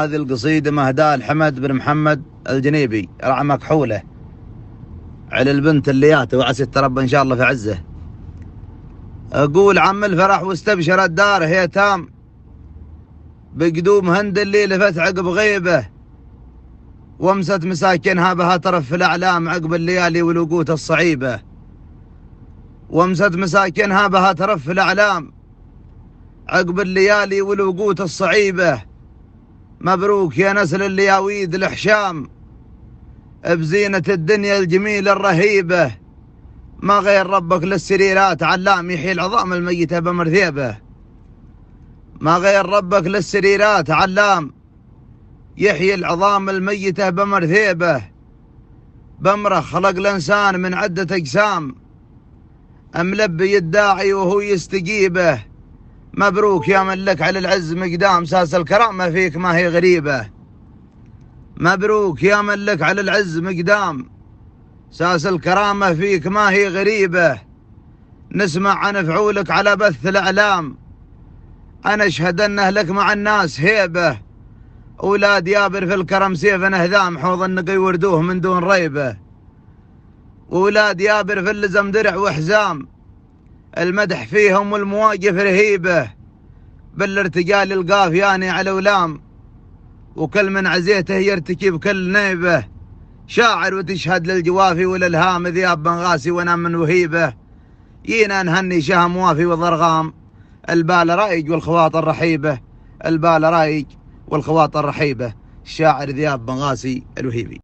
هذه القصيدة مهداة لحمد بن محمد الجنيبي رعى مكحولة على البنت اللياته وعسى تربى إن شاء الله في عزه. أقول عم الفرح واستبشرت داره يتام بقدوم هند اللي لفت عقب غيبه، وامست مساكنها بها طرف في الأعلام عقب الليالي والوقوت الصعيبة، وامست مساكنها بها طرف في الأعلام عقب الليالي والوقوت الصعيبة. مبروك يا نسل اللياويد الحشام بزينة الدنيا الجميلة الرهيبة، ما غير ربك للسريرات علام يحيي العظام الميتة بمرثيبه، ما غير ربك للسريرات علام يحيي العظام الميتة بمرثيبه. بمره خلق الإنسان من عدة أجسام ملبي الداعي وهو يستجيبه. مبروك يا من لك على العز مقدام ساس الكرامة فيك ما هي غريبة، مبروك يا من لك على العز مقدام ساس الكرامة فيك ما هي غريبة. نسمع عن فعولك على بث الأعلام، أنا أشهد أنه لك مع الناس هيبة. أولاد يابر في الكرم سيف هذام حوض النقي وردوه من دون ريبة، وأولاد يابر في اللزم درع وحزام المدح فيهم والمواقف رهيبة. بالارتجال القافياني على ولام وكل من عزيته يرتكب كل نيبة. شاعر وتشهد للجوافي وللهام ذياب بن غاسي ونام من وهيبه. جينا نهني شهم وافي وضرغام البال رايج والخواطر رحيبة، البال رايج والخواطر رحيبة. الشاعر ذياب بن غاسي الوهيبي.